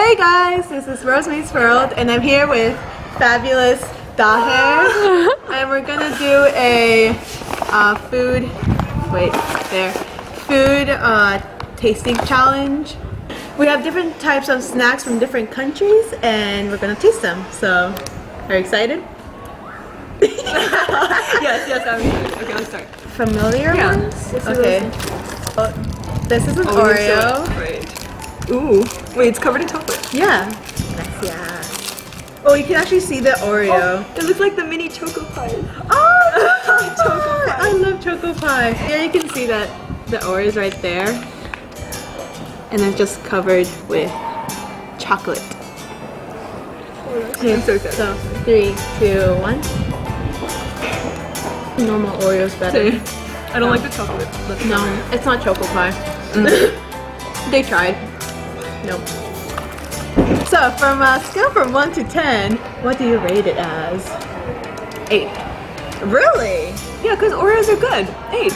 Hey guys, this is Rose Meets World, and I'm here with fabulous Daher, and we're gonna do a food tasting challenge. We have different types of snacks from different countries, and we're gonna taste them. So, are you excited? Yes, I'm excited. Okay, let's start. Familiar ones? Okay. This is an Oreo. Ooh, wait, it's covered in chocolate. Yeah. Yeah. Oh, you can actually see the Oreo. It looks like the mini choco pie. Oh, Choco Pie. I love Choco Pie. Here you can see that the Oreo is right there. And it's just covered with chocolate. I'm so excited. So, 3, 2, 1. Normal Oreo's better. Same. I don't like the chocolate. No, it's not Choco Pie. They tried. Nope. So, from a scale from 1 to 10, what do you rate it as? 8. Really? Yeah, because Oreos are good. 8.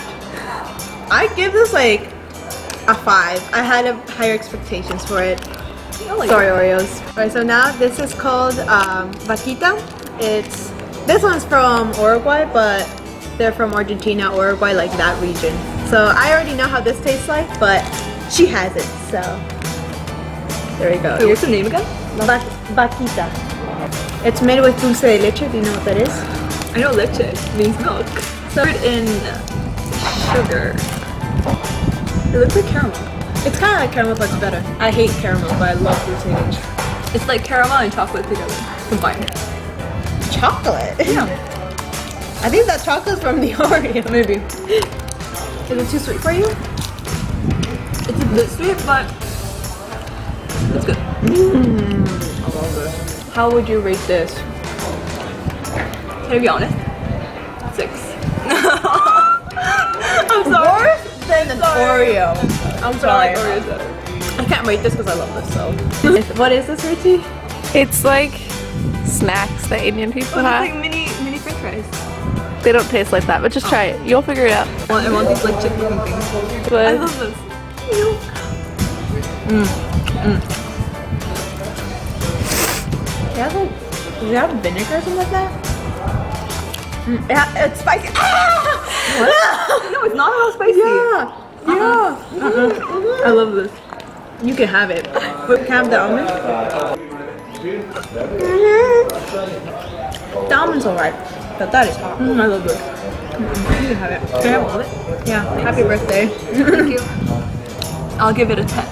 I give this like a 5. I had higher expectations for it. Sorry, Oreos. Alright, so now this is called Vaquita. This one's from Uruguay, but they're from Argentina, Uruguay, like that region. So I already know how this tastes like, but she has it, so there we go. Wait, what's the name again? Vaquita. It's made with dulce de leche. Do you know what that is? I know leche means milk. Covered in sugar. It looks like caramel. It's kind of like caramel, but it's better. I hate caramel, but I love dulce de leche. It's like caramel and chocolate together, combined. Chocolate? Yeah. I think that chocolate's from the Oreo. Maybe. Is it too sweet for you? It's a bit sweet, but it's good. I love this. How would you rate this? Can I be honest? 6. I'm sorry. Worse than an Oreo. I'm But I sorry. like Oreos better. I can't rate this because I love this, so. What is this, Richie? It's like snacks that Indian people Oh, it's have. like mini french fries. They don't taste like that, but just try it. You'll figure it out. I want these like chip looking things. I But love this. Does it have vinegar or something like that? It's spicy. Ah! No, it's not at all spicy. Yeah. I love this. You can have it. But can I have the almond? The almond's alright, but that is hot. I love this. You can have it. Can I have all of it? Yeah. Happy birthday. Thank you. I'll give it a 10.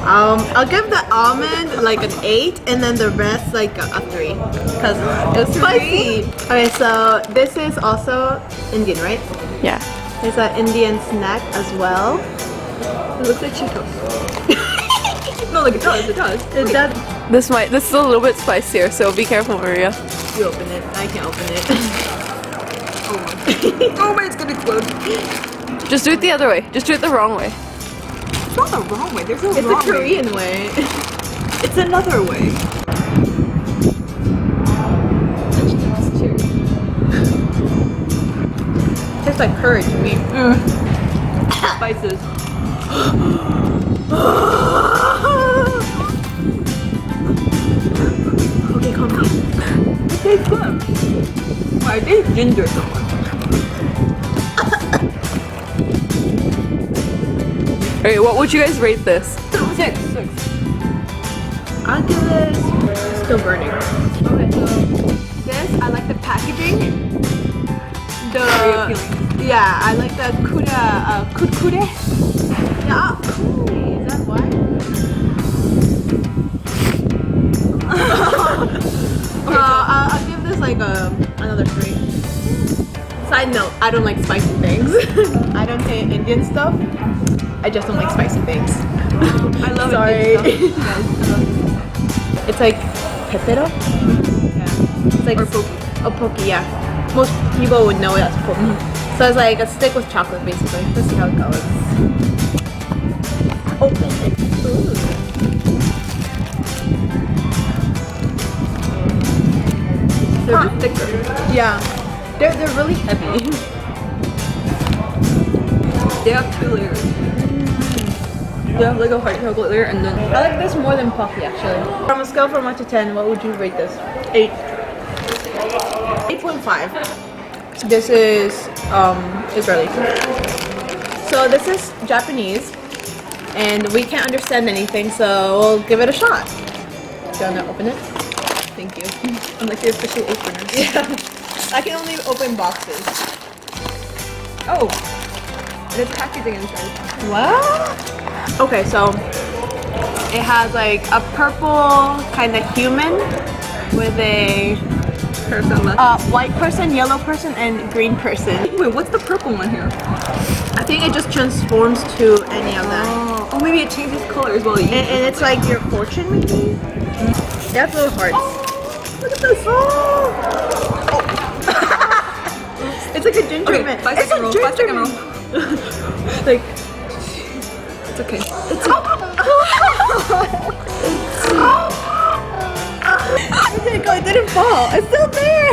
I'll give the almond like an 8, and then the rest like a 3, because it was spicy. Okay, so this is also Indian, right? yeah. It's an Indian snack as well. It looks like Cheetos. No, like it does. It does. This is a little bit spicier, so be careful, Maria. You open it. I can't open it. Oh my, it's gonna explode. Just do it the other way. Just do it the wrong way. It's not the wrong way. There's no It's wrong a Korean way. It's another way. Tastes like curry to me. Spices. Okay, calm down. It tastes good. Why, I taste ginger so much. Okay, what would you guys rate this? 6. I'll give this still burning. Okay, so this, I like the packaging. Very appealing. Yeah, I like the kurkure. Yeah, cool. Is that why? I'll give this like another 3. Side note, I don't like spicy things. I don't say Indian stuff. I just don't like spicy things. I love Sorry. it. Guys, I love it. It's like pepero. Yeah. It's like Or poke. a poke, yeah. Most people would know it as poke. So it's like a stick with chocolate, basically. Let's see how it goes. Open it. Ooh. They're just thicker. Yeah, they're really heavy. They have 2 layers. They have like a white chocolate layer and then I like this more than puffy actually. From a scale from 1 to 10, what would you rate this? 8. 8.5. This is Israeli. So this is Japanese, and we can't understand anything, so we'll give it a shot. Do you wanna open it? Thank you. I'm like the official opener. Yeah. I can only open boxes. Oh, there's packaging inside. What? Okay, so it has like a purple kind of human with a Person left. white person, yellow person, and green person. Wait, what's the purple one here? I think it just transforms to any of them. Oh, maybe it changes colors while you eat. And it's like your fortune, maybe? They have little hearts. Look at this! Oh! It's like a gingerbread man. Okay, It's a 5 second roll. Like, It's okay. it didn't go, it didn't fall. It's still there.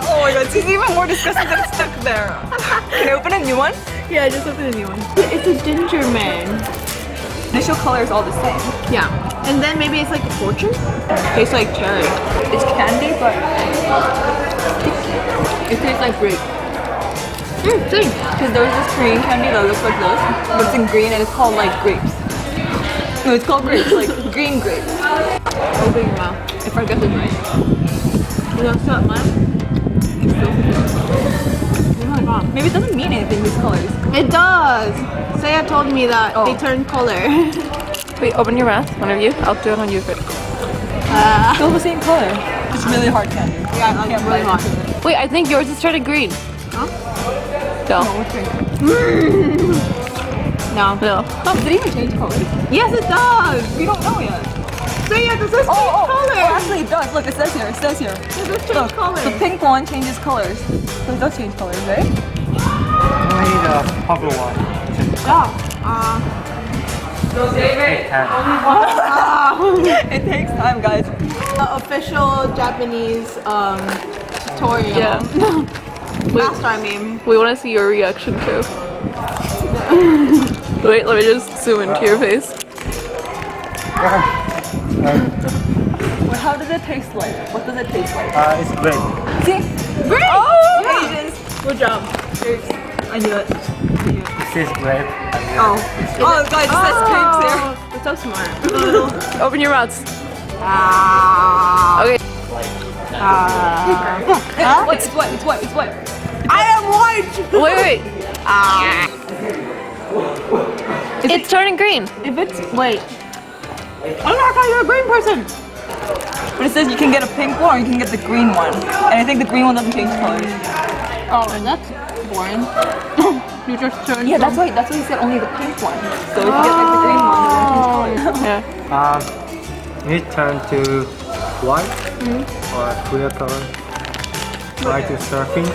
Oh my god, it's even more disgusting that it's stuck there. Can I open a new one? Yeah, just open a new one. It's a ginger man. Initial color is all the same. Yeah. And then maybe it's like a fortune? Tastes like cherry. It's candy, but it tastes like grape. Same. Because there's this Korean candy that looks like this, but it's in green and it's called like grapes. No, it's called grapes, like green grapes. Open your mouth. If I guess it's right. You know, so mine? Oh my god. Maybe it doesn't mean anything, these colors. It does. Saya told me that Oh. they turn color. Wait, open your mouth, one of you. I'll do it on you first. Still the same color. It's really hard candy. Yeah, like Can't really bite hot. into it. Wait, I think yours is turning green. Huh? No. Oh, what's green? No. No. Oh, did it even change colors? Yes, it does. We don't know yet. Saya, does this change color? Oh, actually it does. Look, it says here. It says here. Does this change Look, color? the pink one changes colors. So it does change colors, right? Only the purple one. Take time. It takes time, guys. Official Japanese tutorial. Yeah. Master, I mean. We want to see your reaction too. Wait, let me just zoom into your face. Well, how does it taste like? What does it taste like? It's great. See? Great! Oh! Asians. Good job. Grapes. I knew it. This is grape. Oh. Oh, guys, it says grapes there. You're so smart. Open your mouths. Ah. Okay. It's wet. It's wet. It's wet. I am white! Wait. It's turning green. If it's, wait. I'm not you're a green person. But it says you can get a pink one or you can get the green one. And I think the green one doesn't change colors. Oh, and that's boring. You just turned. Yeah, that's why he said only the pink one. So if you get like the green one, it won't change colors. Yeah. You turn to white or clear color. White is surfing.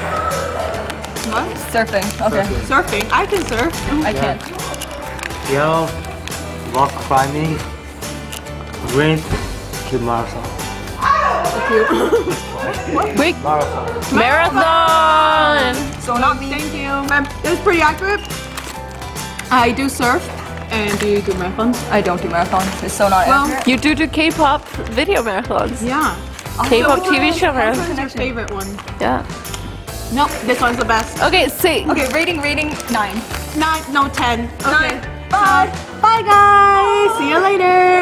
What? Surfing. Okay. Surfing. I can surf. I can't. Yellow, rock climbing. Green, to marathon. Quick. Marathon. Marathon. So not me. Thank you. It was pretty accurate. I do surf. And do you do marathons? I don't do marathons. It's so not Well, accurate. You do K-pop video marathons. Yeah. K-pop TV show Which marathons. one's your favorite one? Yeah. Nope, this one's the best. Okay, say. Okay, rating 9. 9, no 10. Okay. Bye. Bye guys. See you later.